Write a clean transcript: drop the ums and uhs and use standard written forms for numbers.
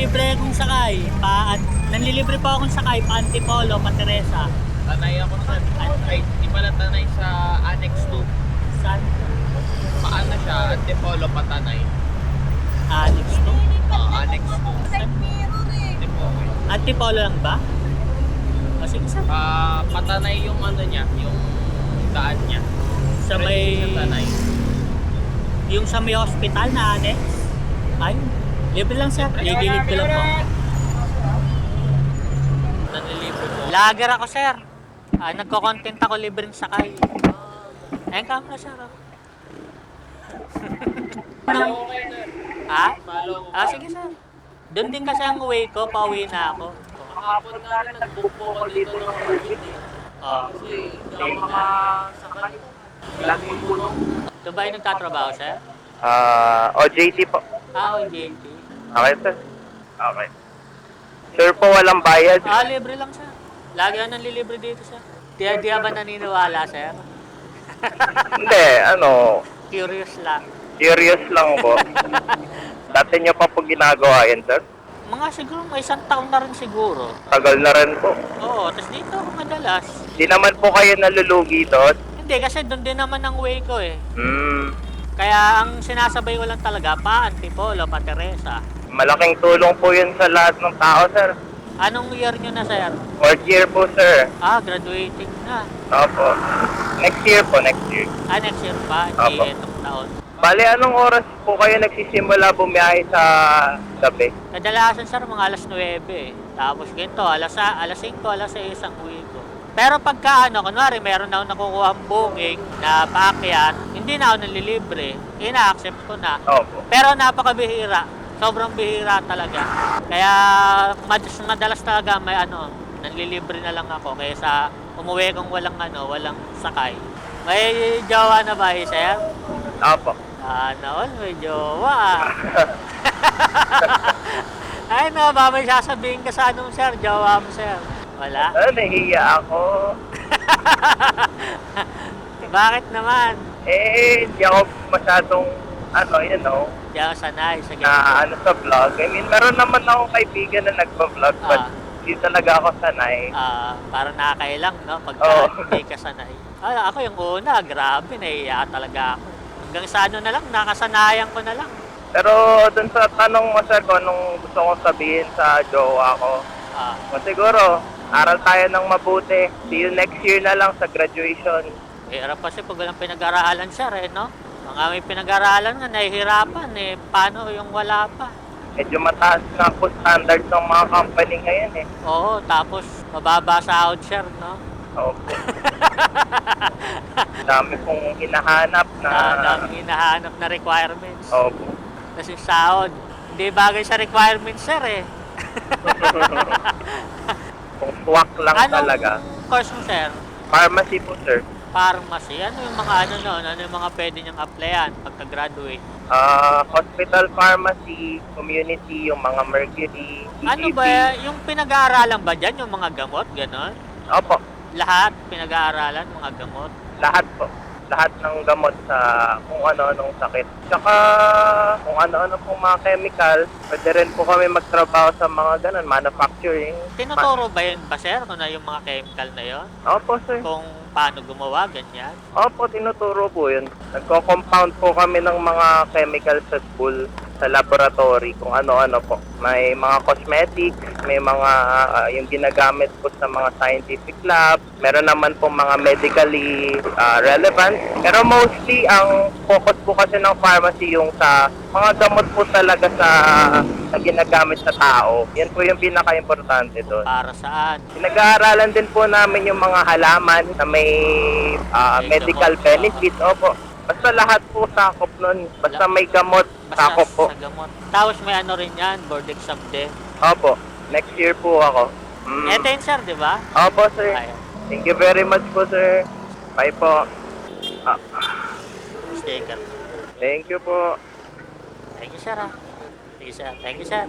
nanlilibre akong sakay. Nanlilibre po akong sakay pa Antipolo, pa Teresa. Tanay ako sa... Ay, di pala tanay sa Annex 2. Saan? Paano siya? Antipolo pa tanay. Annex to? Annex 2. Antipolo. Antipolo lang ba? O sige sir. Patanay yung ano niya, yung daan niya. Sa may... Sa tanay. Yung sa may hospital na annex? Ay, libre lang sir. Gigilid ko lang po. Nanlilibre po. Lager ako sir. Nagko-content ako libreng sakay. Ayun camera sir. Oh. Follow ko kayo, sir. Ha? Follow ko. Sige sir. Doon din kasi ang uwi ko, pauwi na ako. Kahapon nga rin, nag-book po ako dito ng COVID eh. Kasi hindi ako makasakay. Lagi po no. Ito ba yung nagtatrabaho sir? OJT po. OJT. Okay, sir. Okay. Sure po, walang bayad. Libre lang sir. Lagi ako nanlilibre dito sir. Di ba naniniwala sir? Hindi, Curious lang. serious lang po. Dati nyo pa po ginagawa yan, sir? Mga siguro, may isang taon na rin siguro. Tagal na rin po. Oo, tapos dito ako madalas. Di naman po kayo nalulugi doon. Hindi, kasi doon din naman ang way ko eh. Kaya ang sinasabay ko lang talaga, pa Antipolo, pa Teresa. malaking tulong po yun sa lahat ng tao, sir. Anong year nyo na sir? 4th year po, sir. Graduating na. Opo. Next year po, next year. Next year pa, hindi Opo. itong taon. Bale, anong oras po kayo nagsisimula bumiyahe sa gabi? Kadalasan sir, mga alas 9 eh. Tapos ganito, alas 5, alas 6 ang uwi ko. Pero pagka kunwari meron na ako nakukuha ang booking na paakyat, hindi na ako nalilibre. Ina-accept ko na. Opo. Pero napakabihira. Sobrang bihira talaga. Kaya madalas talaga may nanlilibre na lang ako kaysa umuwi kung walang sakay. May jowa na ba sir? Opo. May jowa. Ay no, ba may sasabihin ka sa sir, jowa mo sir? Wala? Nahiya ako. Bakit naman? Hindi ako masyadong, Di ako sanay sa sa vlog. I mean, meron naman akong kaibigan na nagpa-vlog, but hindi talaga ako sanay. Parang nakakailang, no? Pagka hindi ka sanay. Ako yung una, grabe, nahiya talaga ako. Hanggang sa na lang, nakasanayan ko na lang. Pero dun sa tanong mo, sir, kung anong gusto kong sabihin sa jowa ko, siguro, aral tayo ng mabuti. See you next year na lang sa graduation. Hirap kasi pag walang pinag-aralan sir, no? Mga may pinag-aralan nga, nahihirapan eh. Paano yung wala pa? Medyo mataas na po standard ng mga company ngayon eh. Oo, tapos mababa sa out share, no? Opo. Dami pong hinahanap na... Daming hinahanap na requirements. Opo. Kasi sahod, hindi bagay sa requirements, sir eh. Kung swak lang talaga. Anong course mo, sir? Pharmacy po, sir. Pharmacy. Ano yung mga ano yung mga pwede niyang applyan pagka-graduate? Hospital pharmacy, community, yung mga mercury, ECP. Ano ba, yung pinag-aaralan ba dyan, yung mga gamot, gano'n? Opo. Lahat pinag-aaralan, mga gamot? Lahat po. Lahat ng gamot sa kung ano-anong sakit. Tsaka kung ano-ano pong mga chemical, pwede rin po kami magtrabaho sa mga ganun, manufacturing. Tinuturo ba yun ba, sir, kung na yung mga chemical na yun? Opo, sir. Kung paano gumawa, ganyan? Opo, tinuturo po yun. Nagko-compound po kami ng mga chemical sa school, sa laboratory, kung ano-ano po. May mga cosmetics, may mga yung ginagamit po sa mga scientific lab. Meron naman po mga medically relevant. Pero mostly, ang focus po kasi ng pharmacy yung sa mga gamot po talaga na ginagamit sa tao. Yan po yung pinaka-importante doon. Para saan? Pinag-aaralan din po namin yung mga halaman na may medical benefits. Opo. Basta lahat po sakop nun. Basta may gamot, sakop po. Sa gamot. Tapos may rin yan, board exam din. Opo. Next year po ako. Ito yun, sir, di ba? Opo, sir. Ayun. Thank you very much po, sir. Bye po. Sticker. Thank you po. Thank you, sir. Thank you, sir.